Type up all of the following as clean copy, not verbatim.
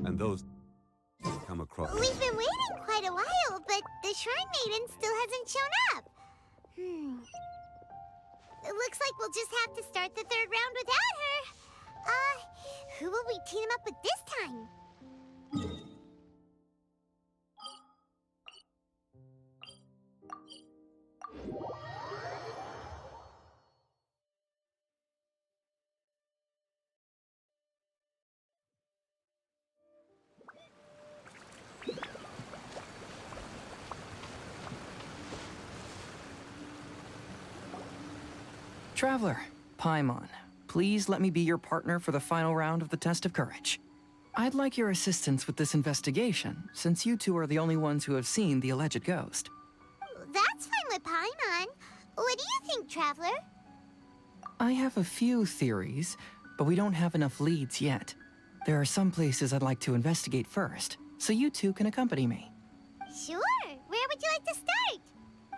and those come across. We've been waiting quite a while, but the Shrine Maiden still hasn't shown up. It looks like we'll just have to start the third round without her. Who will we team up with this time? Traveler, Paimon, please let me be your partner for the final round of the test of courage. I'd like your assistance with this investigation, since you two are the only ones who have seen the alleged ghost. That's fine with Paimon. What do you think, Traveler? I have a few theories, but we don't have enough leads yet. There are some places I'd like to investigate first, so you two can accompany me. Sure. Where would you like to start?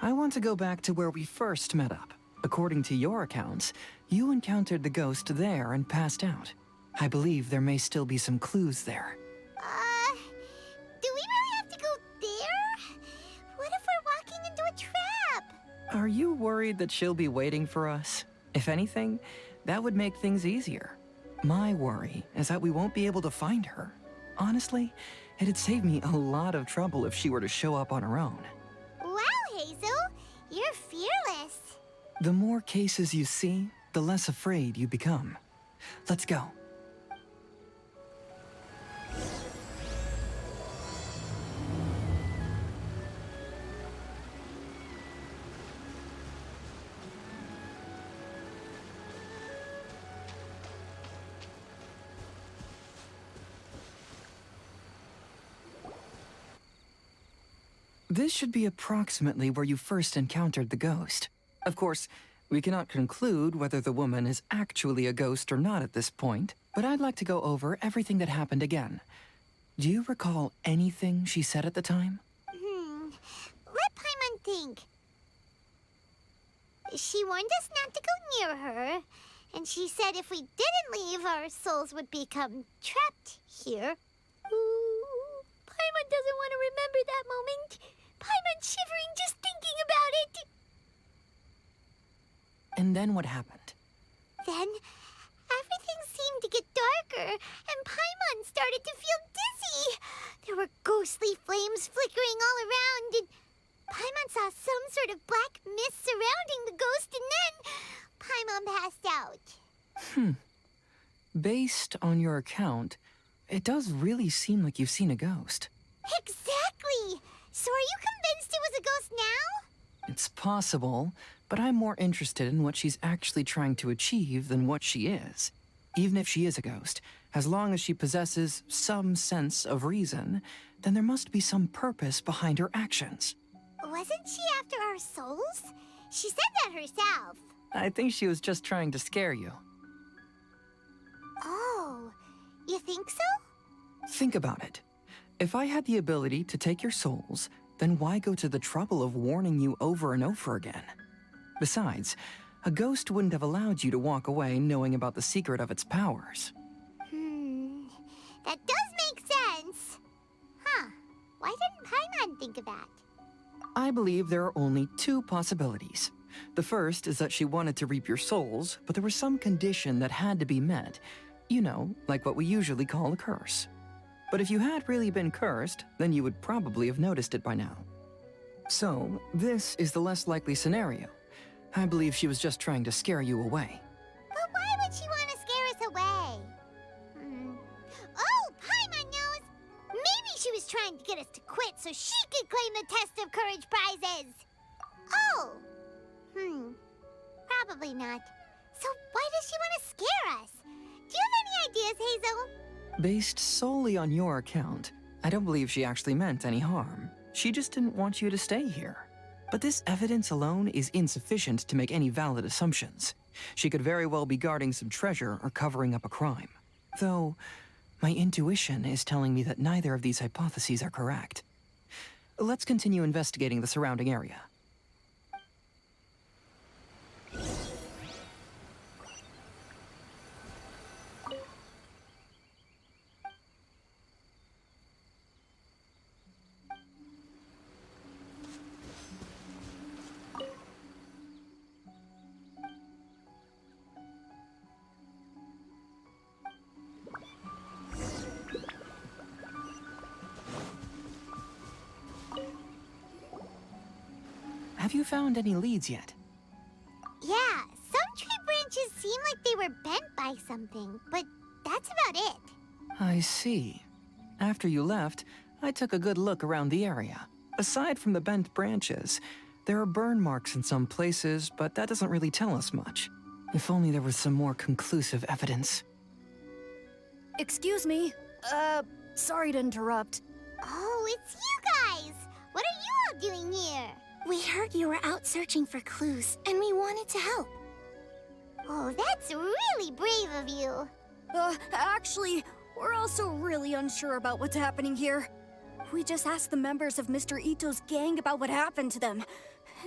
I want to go back to where we first met up. According to your accounts, you encountered the ghost there and passed out. I believe there may still be some clues there. Do we really have to go there? What if we're walking into a trap? Are you worried that she'll be waiting for us? If anything, that would make things easier. My worry is that we won't be able to find her. Honestly, it'd save me a lot of trouble if she were to show up on her own. Wow, Hazel, you're fearless. The more cases you see, the less afraid you become. Let's go. This should be approximately where you first encountered the ghost. Of course, we cannot conclude whether the woman is actually a ghost or not at this point, but I'd like to go over everything that happened again. Do you recall anything she said at the time? Let Paimon think. She warned us not to go near her, and she said if we didn't leave, our souls would become trapped here. Ooh, Paimon doesn't want to remember that moment. Paimon's shivering just thinking about it. And then what happened? Then, everything seemed to get darker, and Paimon started to feel dizzy. There were ghostly flames flickering all around, and Paimon saw some sort of black mist surrounding the ghost, and then Paimon passed out. Based on your account, it does really seem like you've seen a ghost. Exactly! So are you convinced it was a ghost now? It's possible, but I'm more interested in what she's actually trying to achieve than what she is. Even if she is a ghost, as long as she possesses some sense of reason, then there must be some purpose behind her actions. Wasn't she after our souls? She said that herself. I think she was just trying to scare you. Oh, you think so? Think about it. If I had the ability to take your souls, then why go to the trouble of warning you over and over again? Besides, a ghost wouldn't have allowed you to walk away knowing about the secret of its powers. That does make sense. Huh. Why didn't Paimon think of that? I believe there are only two possibilities. The first is that she wanted to reap your souls, but there was some condition that had to be met. You know, like what we usually call a curse. But if you had really been cursed, then you would probably have noticed it by now. So, this is the less likely scenario. I believe she was just trying to scare you away. But why would she want to scare us away? Oh, Paimon knows! Maybe she was trying to get us to quit so she could claim the Test of Courage prizes! Oh! Probably not. So why does she want to scare us? Do you have any ideas, Hazel? Based solely on your account, I don't believe she actually meant any harm. She just didn't want you to stay here. But this evidence alone is insufficient to make any valid assumptions. She could very well be guarding some treasure or covering up a crime. Though, my intuition is telling me that neither of these hypotheses are correct. Let's continue investigating the surrounding area. Have you found any leads yet? Yeah, some tree branches seem like they were bent by something, but that's about it. I see. After you left, I took a good look around the area. Aside from the bent branches, there are burn marks in some places, but that doesn't really tell us much. If only there was some more conclusive evidence. Excuse me. Sorry to interrupt. Oh, it's you guys! What are you all doing here? We heard you were out searching for clues, and we wanted to help. Oh, that's really brave of you. Actually, we're also really unsure about what's happening here. We just asked the members of Mr. Ito's gang about what happened to them,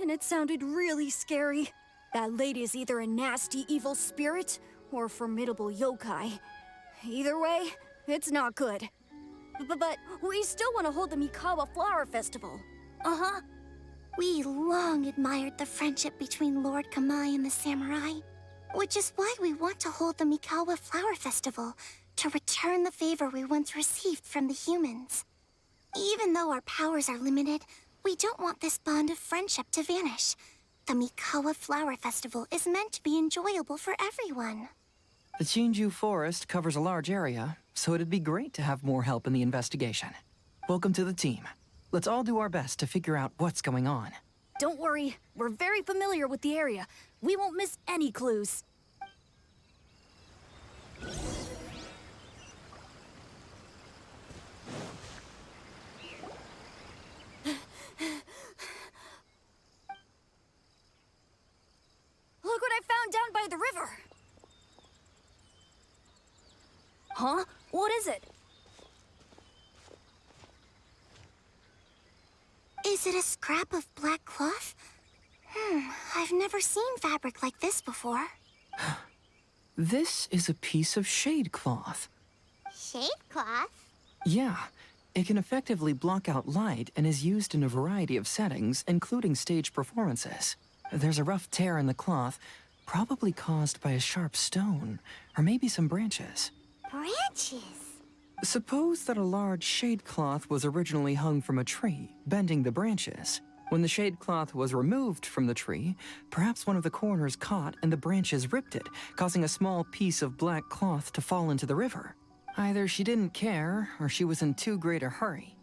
and it sounded really scary. That lady is either a nasty, evil spirit or a formidable yokai. Either way, it's not good. But we still want to hold the Mikawa Flower Festival. Uh-huh. We long admired the friendship between Lord Kamai and the samurai, which is why we want to hold the Mikawa Flower Festival, to return the favor we once received from the humans. Even though our powers are limited, we don't want this bond of friendship to vanish. The Mikawa Flower Festival is meant to be enjoyable for everyone. The Chinju Forest covers a large area, so it'd be great to have more help in the investigation. Welcome to the team. Let's all do our best to figure out what's going on. Don't worry, we're very familiar with the area. We won't miss any clues. Look what I found down by the river! Huh? What is it? Is it a scrap of black cloth? I've never seen fabric like this before. This is a piece of shade cloth. Shade cloth? Yeah, it can effectively block out light and is used in a variety of settings, including stage performances. There's a rough tear in the cloth, probably caused by a sharp stone, or maybe some branches. Branches? Suppose that a large shade cloth was originally hung from a tree, bending the branches. When the shade cloth was removed from the tree, perhaps one of the corners caught and the branches ripped it, causing a small piece of black cloth to fall into the river. Either she didn't care, or she was in too great a hurry.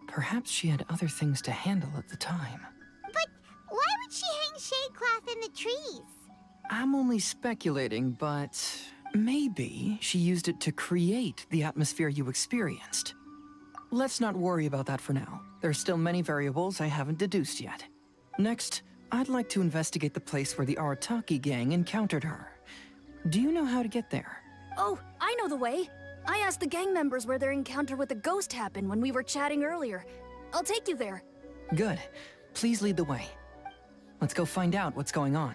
Perhaps she had other things to handle at the time. But why would she hang shade cloth in the trees? I'm only speculating, but maybe she used it to create the atmosphere you experienced. Let's not worry about that for now. There's still many variables I haven't deduced yet. Next, I'd like to investigate the place where the Arataki gang encountered her. Do you know how to get there? Oh, I know the way. I asked the gang members where their encounter with the ghost happened when we were chatting earlier. I'll take you there. Good. Please lead the way. Let's go find out what's going on.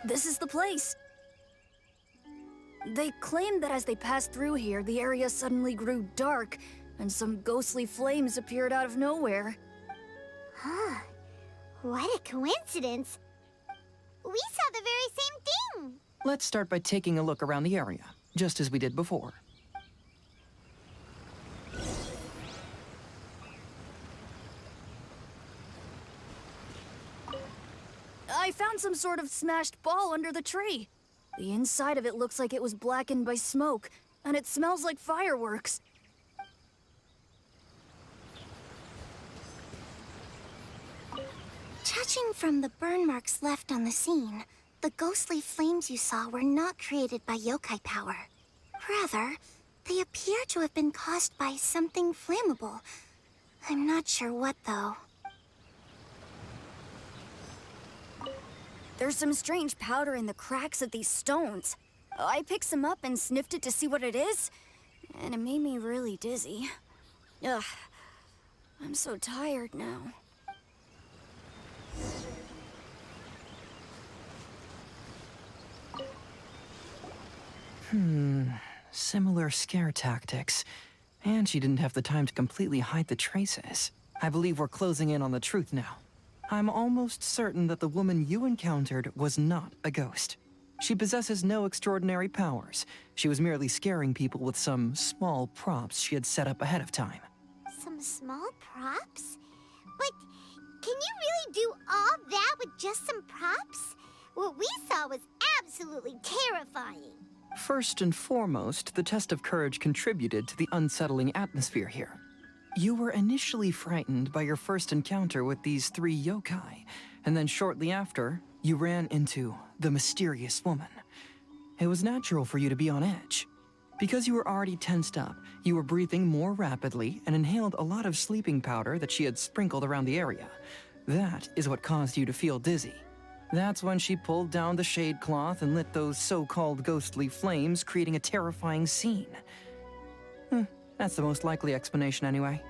This is the place. They claimed that as they passed through here, the area suddenly grew dark, and some ghostly flames appeared out of nowhere. Huh. What a coincidence. We saw the very same thing. Let's start by taking a look around the area, just as we did before. I found some sort of smashed ball under the tree. The inside of it looks like it was blackened by smoke, and it smells like fireworks. Judging from the burn marks left on the scene, the ghostly flames you saw were not created by yokai power. Rather, they appear to have been caused by something flammable. I'm not sure what, though. There's some strange powder in the cracks of these stones. I picked some up and sniffed it to see what it is, and it made me really dizzy. Ugh, I'm so tired now. Similar scare tactics. And she didn't have the time to completely hide the traces. I believe we're closing in on the truth now. I'm almost certain that the woman you encountered was not a ghost. She possesses no extraordinary powers. She was merely scaring people with some small props she had set up ahead of time. Some small props? But can you really do all that with just some props? What we saw was absolutely terrifying. First and foremost, the test of courage contributed to the unsettling atmosphere here. You were initially frightened by your first encounter with these 3 yokai, and then shortly after, you ran into the mysterious woman. It was natural for you to be on edge. Because you were already tensed up, you were breathing more rapidly and inhaled a lot of sleeping powder that she had sprinkled around the area. That is what caused you to feel dizzy. That's when she pulled down the shade cloth and lit those so-called ghostly flames, creating a terrifying scene. That's the most likely explanation anyway.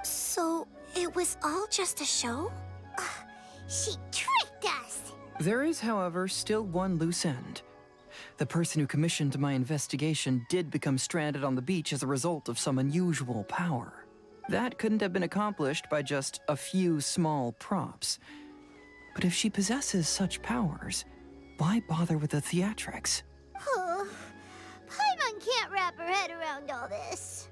So, it was all just a show? She tricked us! There is, however, still one loose end. The person who commissioned my investigation did become stranded on the beach as a result of some unusual power. That couldn't have been accomplished by just a few small props. But if she possesses such powers, why bother with the theatrics? Paimon can't wrap her head around all this.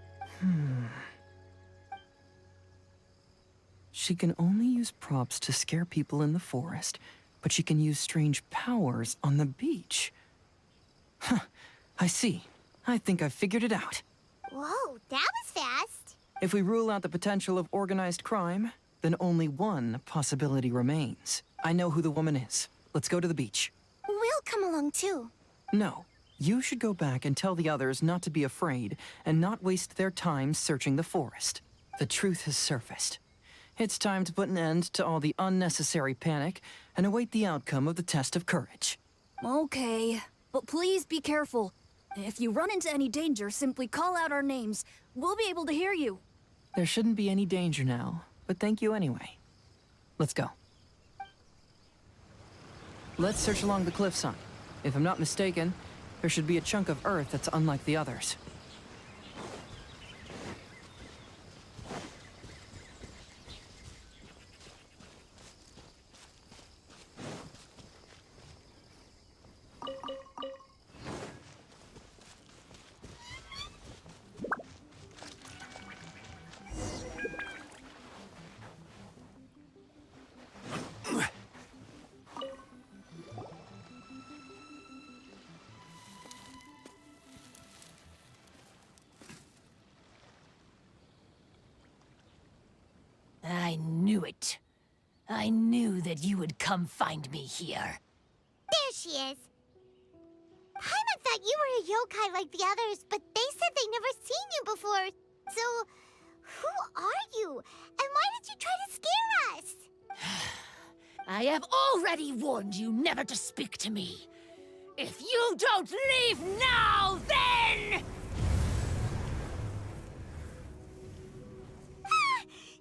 She can only use props to scare people in the forest, but she can use strange powers on the beach. I see. I think I've figured it out. Whoa, that was fast. If we rule out the potential of organized crime, then only one possibility remains. I know who the woman is. Let's go to the beach. We'll come along too. No. You should go back and tell the others not to be afraid and not waste their time searching the forest. The truth has surfaced. It's time to put an end to all the unnecessary panic and await the outcome of the test of courage. Okay, but please be careful. If you run into any danger, simply call out our names. We'll be able to hear you. There shouldn't be any danger now, but thank you anyway. Let's go. Let's search along the cliffside. If I'm not mistaken, there should be a chunk of earth that's unlike the others. I knew it. I knew that you would come find me here. There she is. Paimon thought you were a yokai like the others, but they said they never seen you before. So, who are you? And why did you try to scare us? I have already warned you never to speak to me. If you don't leave now, then...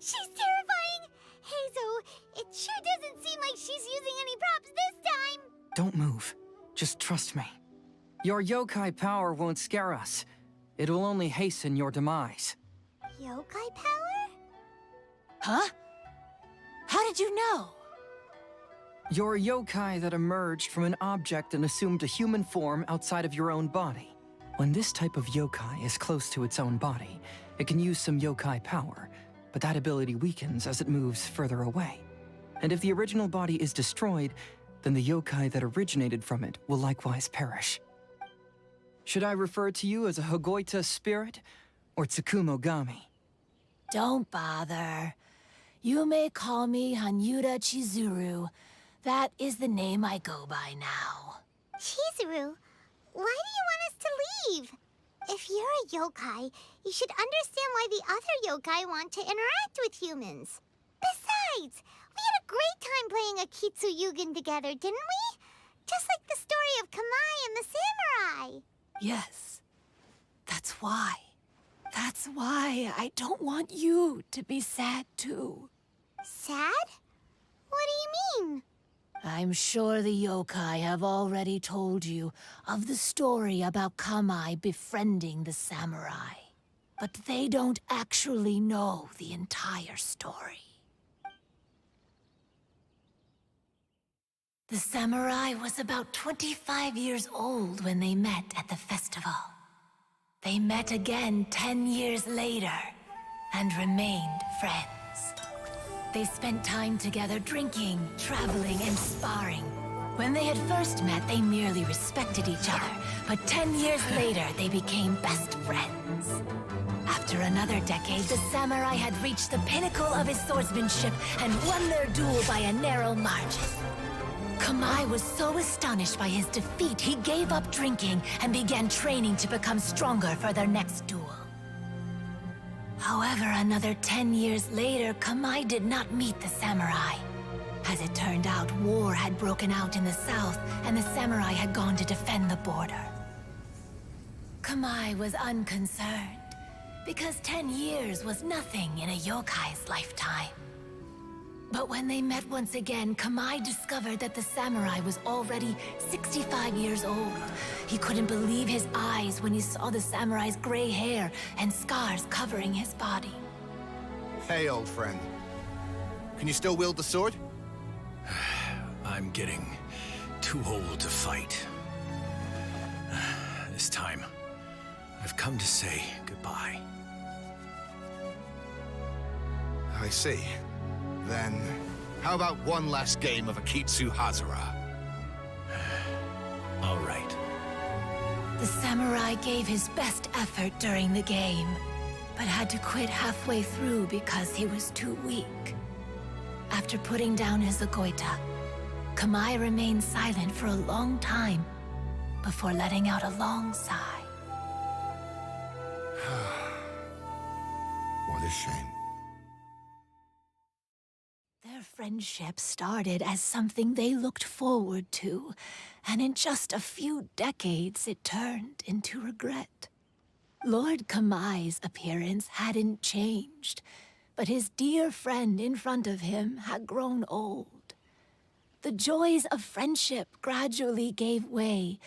She's terrifying! Hazel, it sure doesn't seem like she's using any props this time! Don't move. Just trust me. Your yokai power won't scare us. It will only hasten your demise. Yokai power? Huh? How did you know? You're a yokai that emerged from an object and assumed a human form outside of your own body. When this type of yokai is close to its own body, it can use some yokai power, but that ability weakens as it moves further away. And if the original body is destroyed, then the yokai that originated from it will likewise perish. Should I refer to you as a Hagoita spirit or Tsukumogami? Don't bother. You may call me Hanyuda Chizuru. That is the name I go by now. Chizuru, why do you want us to leave? If you're a yokai, you should understand why the other yokai want to interact with humans. Besides, we had a great time playing Akitsu Yugen together, didn't we? Just like the story of Kamai and the samurai. Yes. That's why. That's why I don't want you to be sad too. Sad? What do you mean? I'm sure the yokai have already told you of the story about Kamai befriending the samurai. But they don't actually know the entire story. The samurai was about 25 years old when they met at the festival. They met again 10 years later and remained friends. They spent time together drinking, traveling, and sparring. When they had first met, they merely respected each other, but 10 years later, they became best friends. After another decade, the samurai had reached the pinnacle of his swordsmanship and won their duel by a narrow margin. Kamai was so astonished by his defeat, he gave up drinking and began training to become stronger for their next duel. However, another 10 years later, Kamai did not meet the samurai. As it turned out, war had broken out in the south, and the samurai had gone to defend the border. Kamai was unconcerned, because 10 years was nothing in a yokai's lifetime. But when they met once again, Kamai discovered that the samurai was already 65 years old. He couldn't believe his eyes when he saw the samurai's gray hair and scars covering his body. Hey, old friend. Can you still wield the sword? I'm getting too old to fight. This time, I've come to say goodbye. I see. Then, how about one last game of Akitsu Hazara? All right. The samurai gave his best effort during the game, but had to quit halfway through because he was too weak. After putting down his agoita, Kamai remained silent for a long time before letting out a long sigh. What a shame. Their friendship started as something they looked forward to, and in just a few decades it turned into regret. Lord Kamai's appearance hadn't changed, but his dear friend in front of him had grown old. The joys of friendship gradually gave way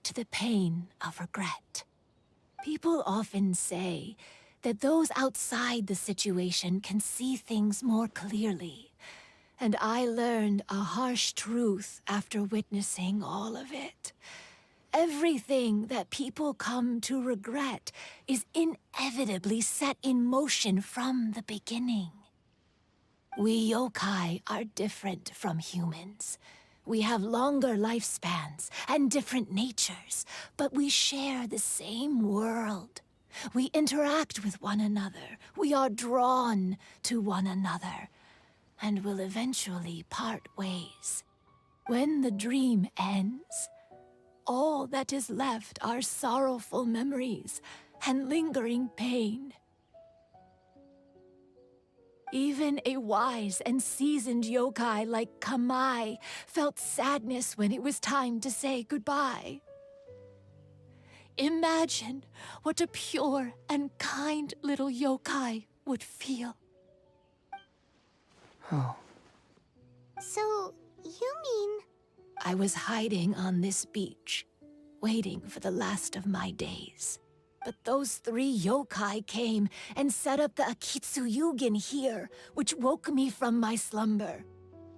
to the pain of regret. People often say that those outside the situation can see things more clearly, and I learned a harsh truth after witnessing all of it. Everything that people come to regret is inevitably set in motion from the beginning. We yokai are different from humans. We have longer lifespans and different natures, but we share the same world. We interact with one another. We are drawn to one another, and will eventually part ways. When the dream ends, all that is left are sorrowful memories and lingering pain. Even a wise and seasoned yokai like Kamai felt sadness when it was time to say goodbye. Imagine what a pure and kind little yokai would feel. Oh, So, you mean... I was hiding on this beach, waiting for the last of my days. But those 3 yokai came and set up the Akitsu here, which woke me from my slumber.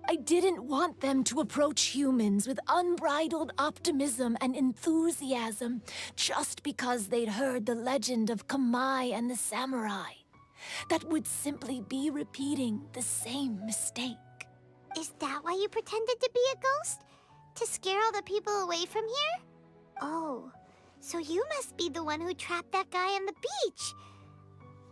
I didn't want them to approach humans with unbridled optimism and enthusiasm just because they'd heard the legend of Kamai and the samurai. That would simply be repeating the same mistake. Is that why you pretended to be a ghost? To scare all the people away from here? Oh, so you must be the one who trapped that guy on the beach.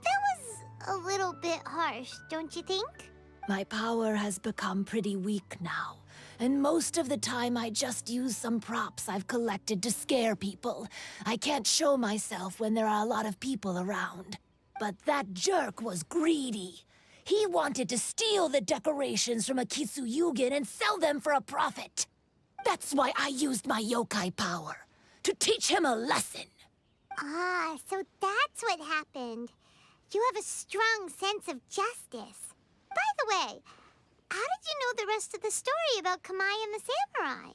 That was a little bit harsh, don't you think? My power has become pretty weak now, and most of the time I just use some props I've collected to scare people. I can't show myself when there are a lot of people around. But that jerk was greedy. He wanted to steal the decorations from Akitsu and sell them for a profit. That's why I used my yokai power, to teach him a lesson. Ah, so that's what happened. You have a strong sense of justice. By the way, how did you know the rest of the story about Kamai and the samurai?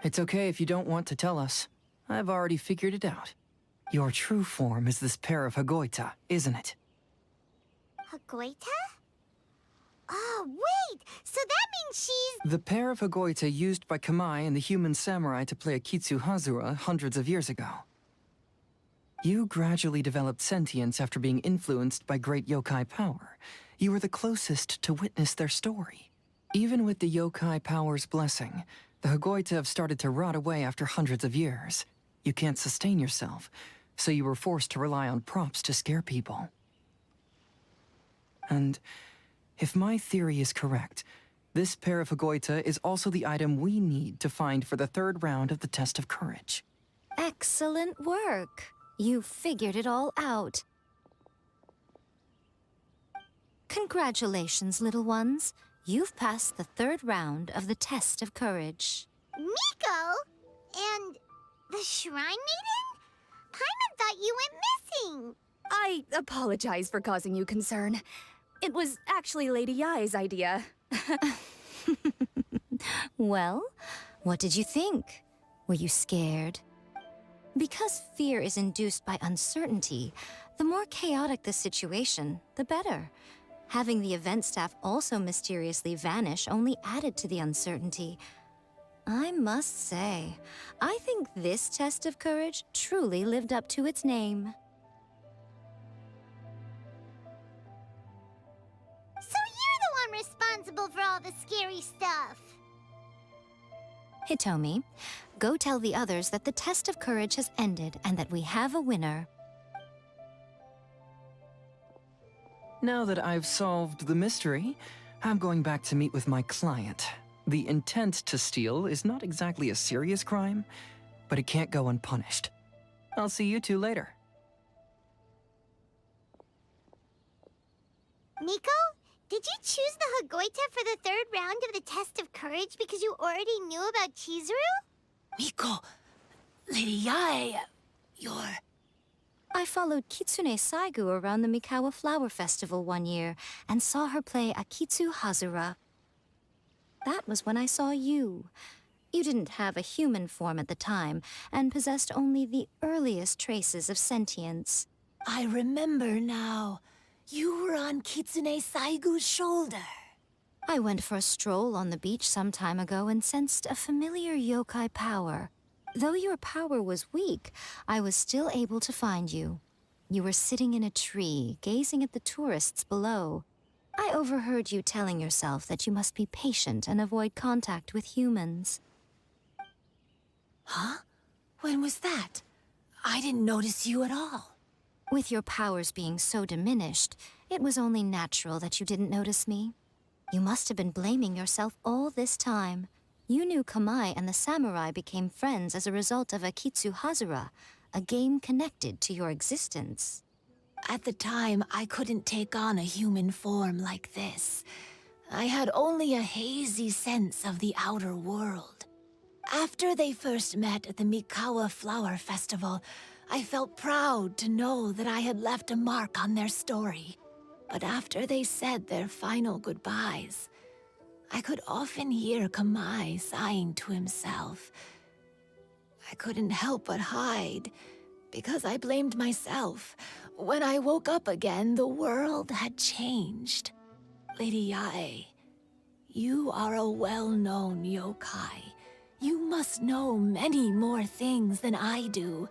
it's okay if you don't want to tell us. I've already figured it out. Your true form is this pair of Hagoita, isn't it? Hagoita? Oh, wait! So that means she's... The pair of Hagoita used by Kamai and the human samurai to play Akitsu Hazura hundreds of years ago. You gradually developed sentience after being influenced by great yokai power. You were the closest to witness their story. Even with the yokai power's blessing, the Hagoita have started to rot away after hundreds of years. You can't sustain yourself, so you were forced to rely on props to scare people. And if my theory is correct, this pair of Hagoita is also the item we need to find for the third round of the test of courage. Excellent work. You figured it all out. Congratulations, little ones. You've passed the third round of the test of courage. Miko? And the Shrine Maiden? Paimon thought you went missing. I apologize for causing you concern. It was actually Lady Yai's idea. Well, what did you think? Were you scared? Because fear is induced by uncertainty, the more chaotic the situation, the better. Having the event staff also mysteriously vanish only added to the uncertainty. I must say, I think this test of courage truly lived up to its name. So you're the one responsible for all the scary stuff. Hitomi, go tell the others that the test of courage has ended and that we have a winner. Now that I've solved the mystery, I'm going back to meet with my client. The intent to steal is not exactly a serious crime, but it can't go unpunished. I'll see you two later. Miko, did you choose the Hagoita for the third round of the test of courage because you already knew about Chizuru? Miko, Lady Yai, you're... I followed Kitsune Saigu around the Mikawa Flower Festival one year and saw her play Akitsu Hazura. That was when I saw you. You didn't have a human form at the time and possessed only the earliest traces of sentience. I remember now. You were on Kitsune Saigu's shoulder. I went for a stroll on the beach some time ago and sensed a familiar yokai power. Though your power was weak, I was still able to find you. You were sitting in a tree, gazing at the tourists below. I overheard you telling yourself that you must be patient and avoid contact with humans. Huh? When was that? I didn't notice you at all. With your powers being so diminished, it was only natural that you didn't notice me. You must have been blaming yourself all this time. You knew Kamai and the samurai became friends as a result of Akitsu Hazura, a game connected to your existence. At the time, I couldn't take on a human form like this. I had only a hazy sense of the outer world. After they first met at the Mikawa Flower Festival, I felt proud to know that I had left a mark on their story. But after they said their final goodbyes, I could often hear Kamai sighing to himself. I couldn't help but hide, because I blamed myself. When I woke up again, the world had changed. Lady Yai, you are a well-known yokai. You must know many more things than I do.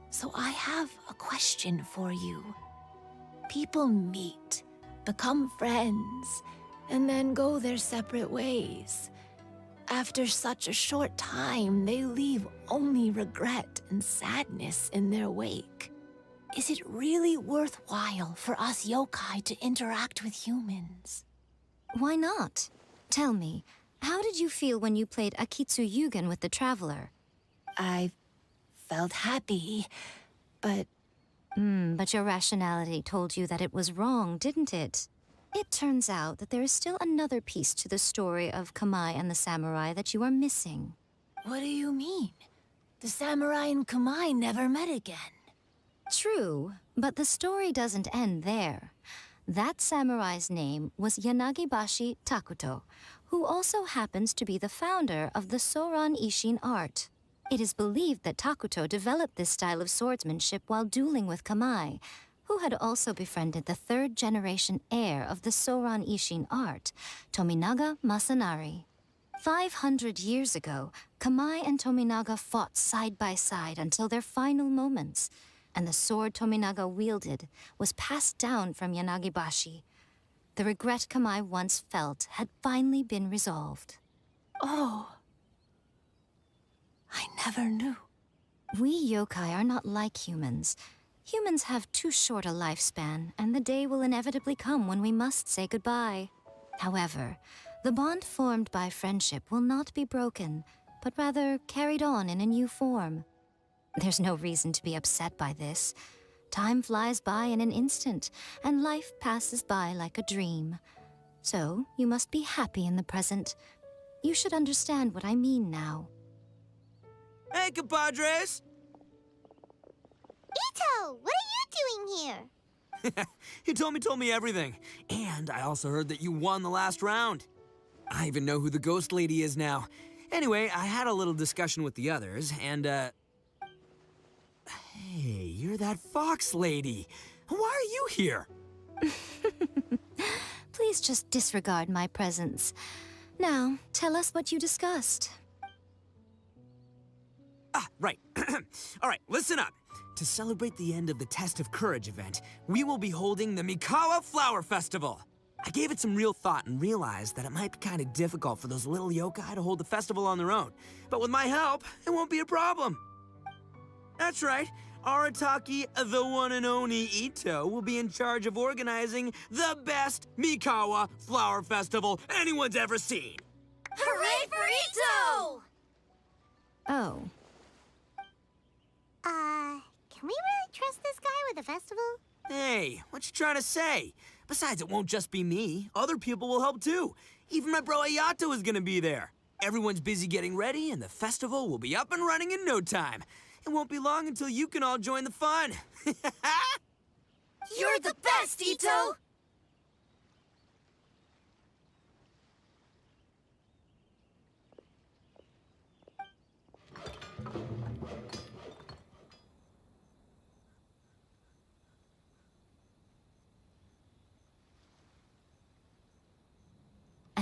So I have a question for you. People meet, become friends, and then go their separate ways. After such a short time, they leave only regret and sadness in their wake. Is it really worthwhile for us yokai to interact with humans? Why not? Tell me, how did you feel when you played Akitsu Yugen with the Traveler? I felt happy, but... But your rationality told you that it was wrong, didn't it? It turns out that there is still another piece to the story of Kamai and the samurai that you are missing. What do you mean? The samurai and Kamai never met again. True, but the story doesn't end there. That samurai's name was Yanagibashi Takuto, who also happens to be the founder of the Soran Ishin art. It is believed that Takuto developed this style of swordsmanship while dueling with Kamai, who had also befriended the third-generation heir of the Soran Ishin art, Tominaga Masanari. 500 years ago, Kamai and Tominaga fought side by side until their final moments, and the sword Tominaga wielded was passed down from Yanagibashi. The regret Kamai once felt had finally been resolved. Oh. I never knew. We yokai are not like humans. Humans have too short a lifespan, and the day will inevitably come when we must say goodbye. However, the bond formed by friendship will not be broken, but rather carried on in a new form. There's no reason to be upset by this. Time flies by in an instant, and life passes by like a dream. So, you must be happy in the present. You should understand what I mean now. Hey, compadres! Ito, what are you doing here? You told me everything. And I also heard that you won the last round. I even know who the ghost lady is now. Anyway, I had a little discussion with the others, and, Hey, you're that fox lady. Why are you here? Please just disregard my presence. Now, tell us what you discussed. Ah, right. All right, listen up. To celebrate the end of the Test of Courage event, we will be holding the Mikawa Flower Festival. I gave it some real thought and realized that it might be kind of difficult for those little yokai to hold the festival on their own. But with my help, it won't be a problem. That's right. Arataki, the one and only Ito, will be in charge of organizing the best Mikawa Flower Festival anyone's ever seen. Hooray for Ito! Oh, Can we really trust this guy with the festival? Hey, what you trying to say? Besides, it won't just be me. Other people will help too. Even my bro Ayato is gonna be there. Everyone's busy getting ready, and the festival will be up and running in no time. It won't be long until you can all join the fun. You're the best, Ito!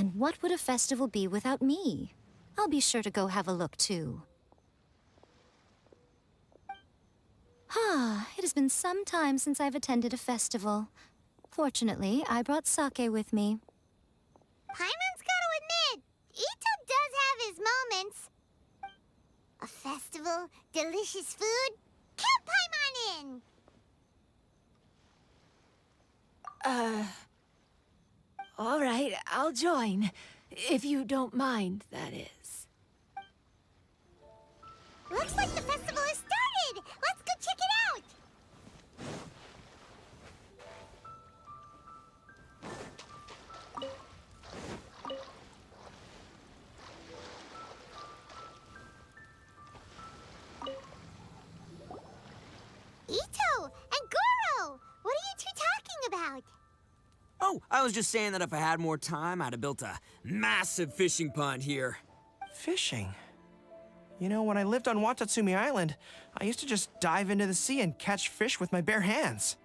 and what would a festival be without me? I'll be sure to go have a look too. It has been some time since I've attended a festival. Fortunately, I brought sake with me. Paimon's gotta admit, Ito does have his moments. A festival, delicious food, count Paimon in! All right, I'll join. If you don't mind, that is. Looks like the festival has started! Let's go check it out! Ito and Goro! What are you two talking about? Oh, I was just saying that if I had more time, I'd have built a massive fishing pond here. Fishing? You know, when I lived on Watatsumi Island, I used to just dive into the sea and catch fish with my bare hands.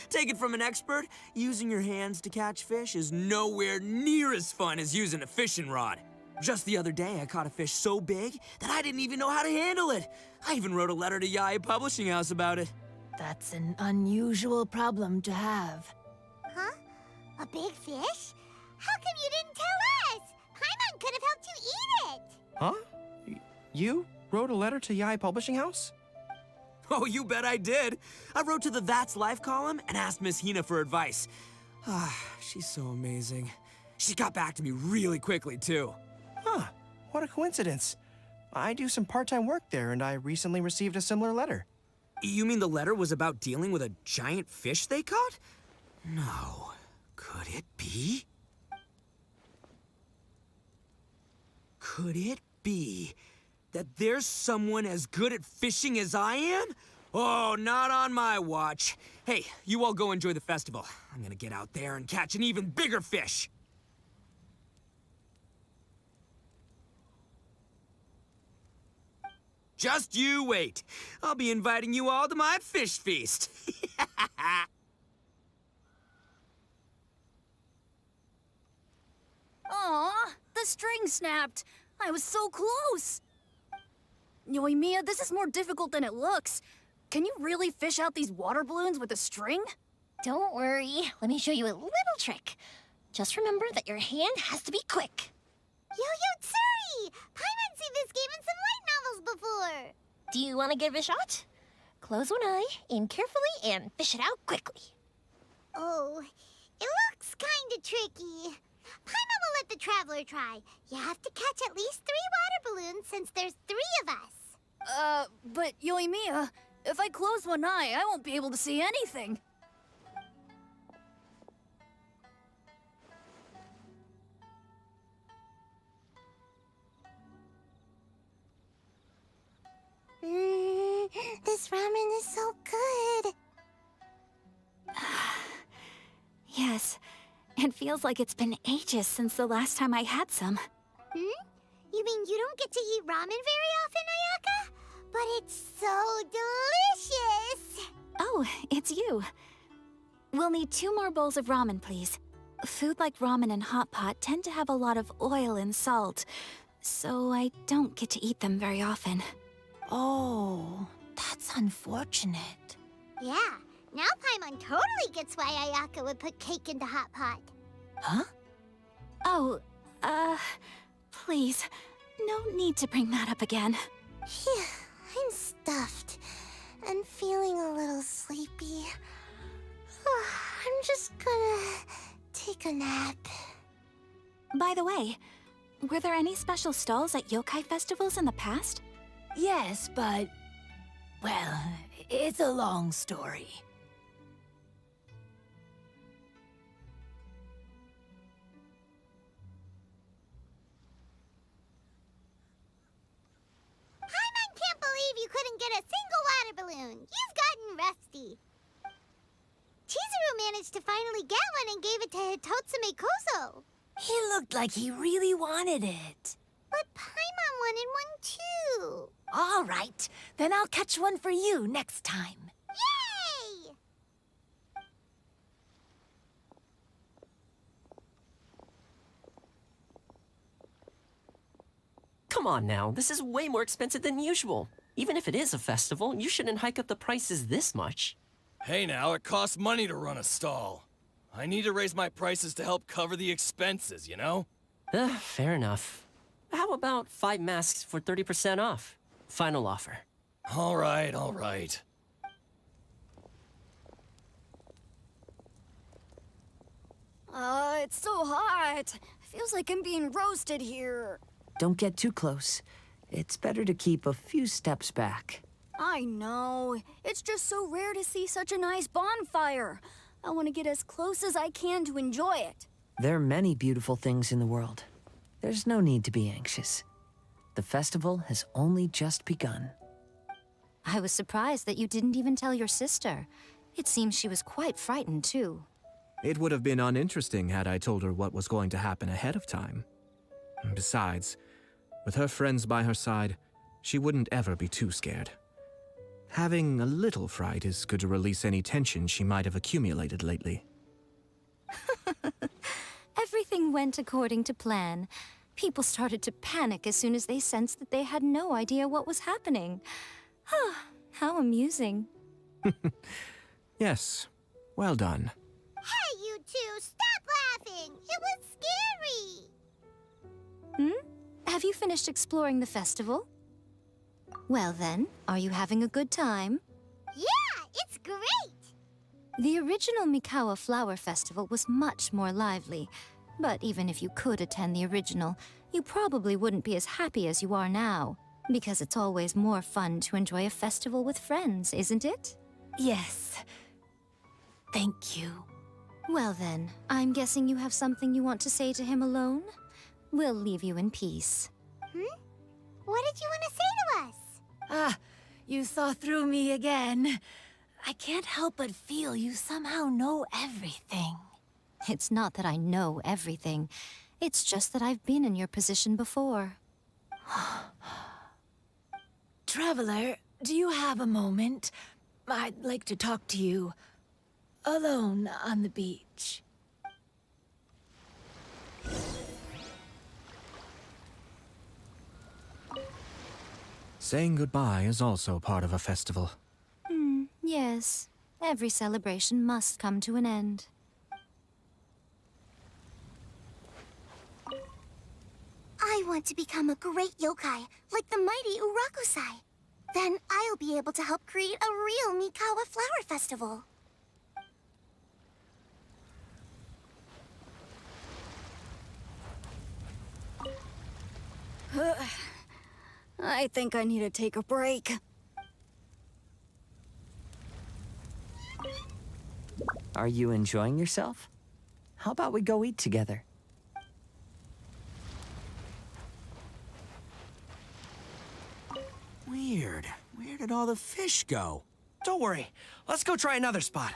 Take it from an expert, using your hands to catch fish is nowhere near as fun as using a fishing rod. Just the other day, I caught a fish so big that I didn't even know how to handle it. I even wrote a letter to Yae Publishing House about it. That's an unusual problem to have. Huh? A big fish? How come you didn't tell us? Paimon could have helped you eat it! Huh? You wrote a letter to Yae Publishing House? Oh, you bet I did. I wrote to the That's Life column and asked Miss Hina for advice. She's so amazing. She got back to me really quickly, too. Huh, what a coincidence. I do some part-time work there, and I recently received a similar letter. You mean the letter was about dealing with a giant fish they caught? No. Could it be? Could it be that there's someone as good at fishing as I am? Oh, not on my watch. Hey, you all go enjoy the festival. I'm gonna get out there and catch an even bigger fish. Just you wait. I'll be inviting you all to my fish feast. Aw, the string snapped. I was so close. Yoimiya, this is more difficult than it looks. Can you really fish out these water balloons with a string? Don't worry. Let me show you a little trick. Just remember that your hand has to be quick. Yo-Yo Tsuri! Paimon's seen this game in some light novels before. Do you want to give it a shot? Close one eye, aim carefully, and fish it out quickly. Oh, it looks kinda tricky. Paimon will let the traveler try. You have to catch at least 3 water balloons since there's 3 of us. But Yoimiya, if I close one eye, I won't be able to see anything. This ramen is so good. Yes, it feels like it's been ages since the last time I had some. You mean you don't get to eat ramen very often, Ayaka? But it's so delicious! Oh, it's you. We'll need 2 more bowls of ramen, please. Food like ramen and hot pot tend to have a lot of oil and salt, so I don't get to eat them very often. Oh, that's unfortunate. Yeah, now Paimon totally gets why Ayaka would put cake in the hot pot. Huh? Oh, please, no need to bring that up again. Phew, I'm stuffed and feeling a little sleepy. I'm just gonna take a nap. By the way, were there any special stalls at yokai festivals in the past? Yes, but... well, it's a long story. Paimon can't believe you couldn't get a single water balloon. You've gotten rusty. Chizuru managed to finally get one and gave it to Hitotsume Kozo. He looked like he really wanted it. But Paimon wanted one too. All right, then I'll catch one for you next time. Yay! Come on now, this is way more expensive than usual. Even if it is a festival, you shouldn't hike up the prices this much. Hey now, it costs money to run a stall. I need to raise my prices to help cover the expenses, you know? Fair enough. How about 5 masks for 30% off? Final offer. All right, all right. It's so hot. Feels like I'm being roasted here. Don't get too close. It's better to keep a few steps back. I know. It's just so rare to see such a nice bonfire. I want to get as close as I can to enjoy it. There are many beautiful things in the world. There's no need to be anxious. The festival has only just begun. I was surprised that you didn't even tell your sister. It seems she was quite frightened, too. It would have been uninteresting had I told her what was going to happen ahead of time. Besides, with her friends by her side, she wouldn't ever be too scared. Having a little fright is good to release any tension she might have accumulated lately. Everything went according to plan. People started to panic as soon as they sensed that they had no idea what was happening. How amusing. Yes, well done. Hey, you two, stop laughing! It was scary! Have you finished exploring the festival? Well then, are you having a good time? Yeah, it's great! The original Mikawa Flower Festival was much more lively. But even if you could attend the original, you probably wouldn't be as happy as you are now. Because it's always more fun to enjoy a festival with friends, isn't it? Yes. Thank you. Well then, I'm guessing you have something you want to say to him alone? We'll leave you in peace. What did you want to say to us? Ah, you saw through me again. I can't help but feel you somehow know everything. It's not that I know everything. It's just that I've been in your position before. Traveler, do you have a moment? I'd like to talk to you. Alone on the beach. Saying goodbye is also part of a festival. Yes. Every celebration must come to an end. I want to become a great yokai, like the mighty Urakusai. Then I'll be able to help create a real Mikawa flower festival. I think I need to take a break. Are you enjoying yourself? How about we go eat together? Weird. Where did all the fish go? Don't worry. Let's go try another spot.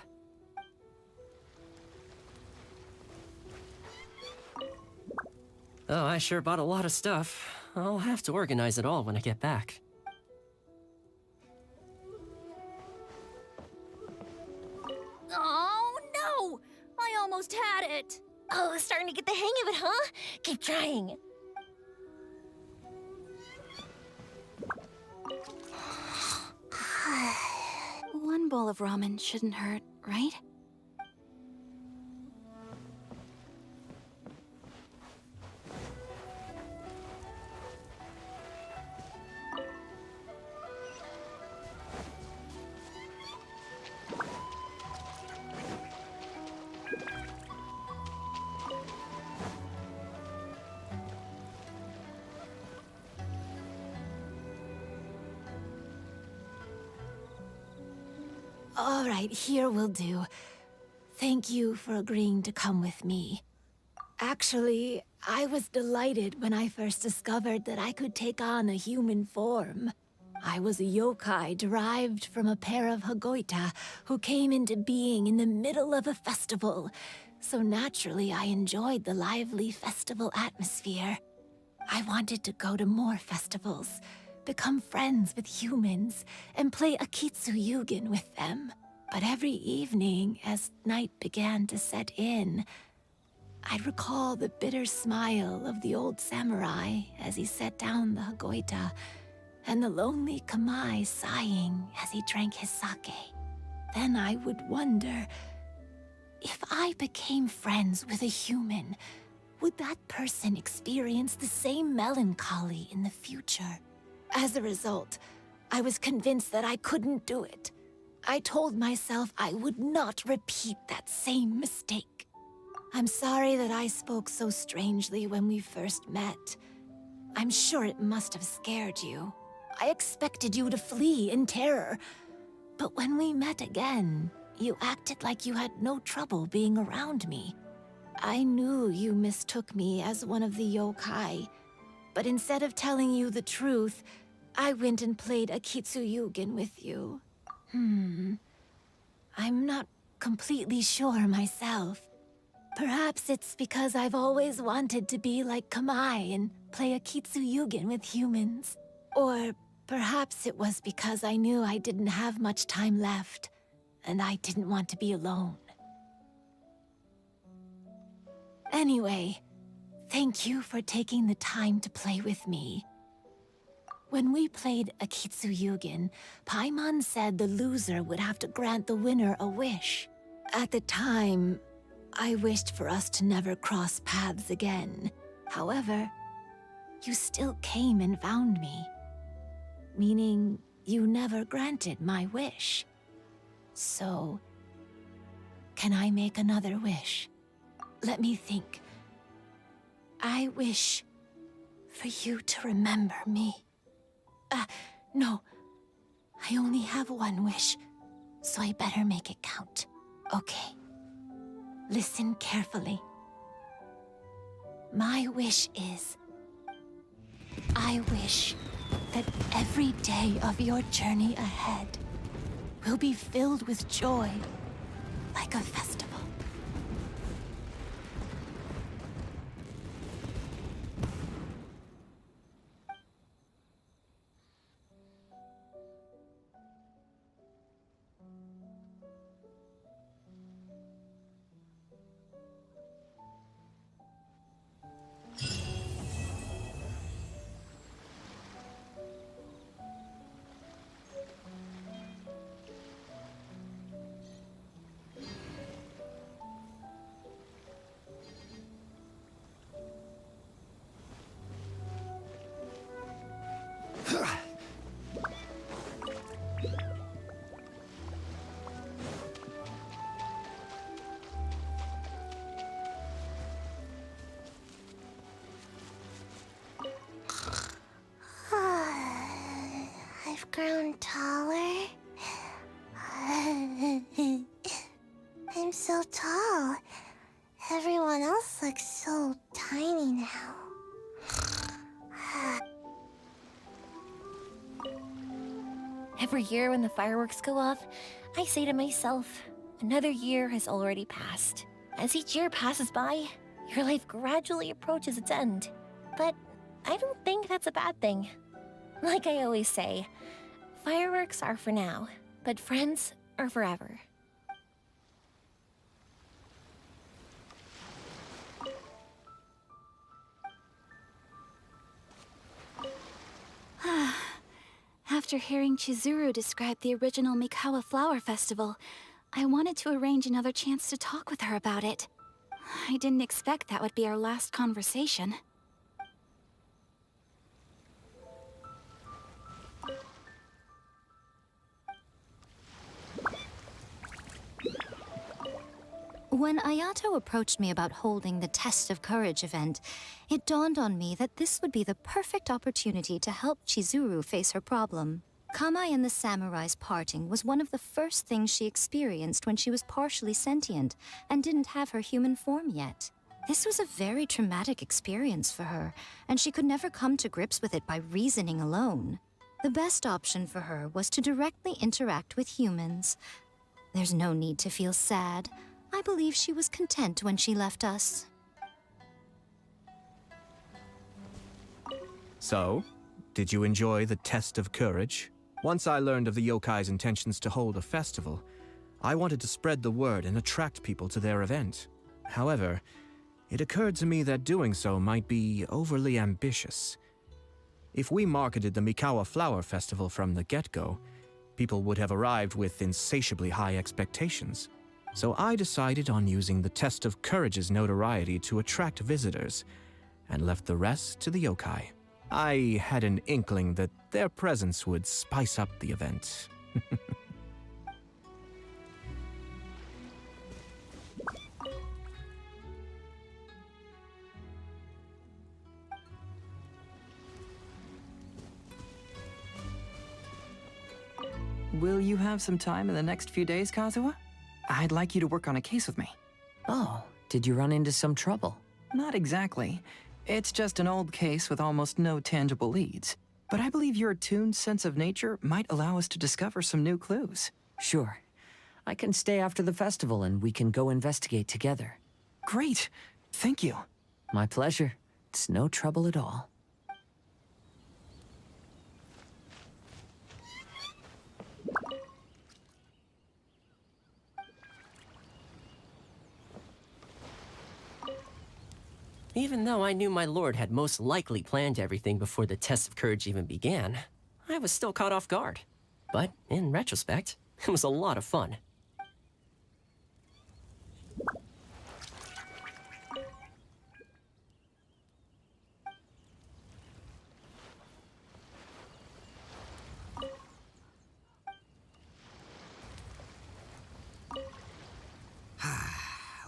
Oh, I sure bought a lot of stuff. I'll have to organize it all when I get back. Oh, no! I almost had it! Oh, starting to get the hang of it, huh? Keep trying. One bowl of ramen shouldn't hurt, right? All right, here will do. Thank you for agreeing to come with me. Actually, I was delighted when I first discovered that I could take on a human form. I was a yokai derived from a pair of Hagoita who came into being in the middle of a festival. So naturally, I enjoyed the lively festival atmosphere. I wanted to go to more festivals, become friends with humans, and play Akitsu Yugen with them. But every evening, as night began to set in, I'd recall the bitter smile of the old samurai as he set down the Hagoita, and the lonely Kamai sighing as he drank his sake. Then I would wonder, if I became friends with a human, would that person experience the same melancholy in the future? As a result, I was convinced that I couldn't do it. I told myself I would not repeat that same mistake. I'm sorry that I spoke so strangely when we first met. I'm sure it must have scared you. I expected you to flee in terror. But when we met again, you acted like you had no trouble being around me. I knew you mistook me as one of the yokai, but instead of telling you the truth, I went and played Akitsu Yugen with you. I'm not completely sure myself. Perhaps it's because I've always wanted to be like Kamai and play Akitsu Yugen with humans. Or perhaps it was because I knew I didn't have much time left, and I didn't want to be alone. Anyway, thank you for taking the time to play with me. When we played Akitsu Yugen, Paimon said the loser would have to grant the winner a wish. At the time, I wished for us to never cross paths again. However, you still came and found me, meaning you never granted my wish. So, can I make another wish? Let me think. I wish for you to remember me. No. I only have one wish, so I better make it count. Okay. Listen carefully. My wish is, I wish that every day of your journey ahead will be filled with joy, like a festival. I'm taller. I'm so tall. Everyone else looks so tiny now. Every year when the fireworks go off, I say to myself, another year has already passed. As each year passes by, your life gradually approaches its end. But I don't think that's a bad thing. Like I always say, fireworks are for now, but friends are forever. After hearing Chizuru describe the original Mikawa Flower Festival, I wanted to arrange another chance to talk with her about it. I didn't expect that would be our last conversation. When Ayato approached me about holding the Test of Courage event, it dawned on me that this would be the perfect opportunity to help Chizuru face her problem. Kamai and the samurai's parting was one of the first things she experienced when she was partially sentient and didn't have her human form yet. This was a very traumatic experience for her, and she could never come to grips with it by reasoning alone. The best option for her was to directly interact with humans. There's no need to feel sad. I believe she was content when she left us. So, did you enjoy the Test of Courage? Once I learned of the Yokai's intentions to hold a festival, I wanted to spread the word and attract people to their event. However, it occurred to me that doing so might be overly ambitious. If we marketed the Mikawa Flower Festival from the get-go, people would have arrived with insatiably high expectations. So I decided on using the Test of Courage's notoriety to attract visitors, and left the rest to the yokai. I had an inkling that their presence would spice up the event. Will you have some time in the next few days, Kazuha? I'd like you to work on a case with me. Oh, did you run into some trouble? Not exactly. It's just an old case with almost no tangible leads. But I believe your attuned sense of nature might allow us to discover some new clues. Sure. I can stay after the festival and we can go investigate together. Great. Thank you. My pleasure. It's no trouble at all. Even though I knew my lord had most likely planned everything before the Test of Courage even began, I was still caught off guard. But in retrospect, it was a lot of fun.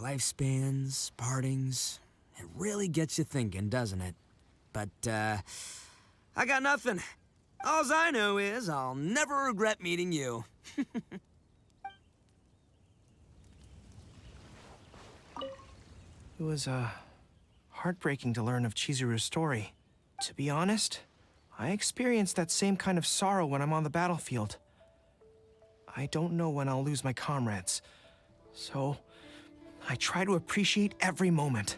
Lifespans, partings... It really gets you thinking, doesn't it? But, I got nothing. Alls I know is I'll never regret meeting you. It was, heartbreaking to learn of Chizuru's story. To be honest, I experienced that same kind of sorrow when I'm on the battlefield. I don't know when I'll lose my comrades, so I try to appreciate every moment.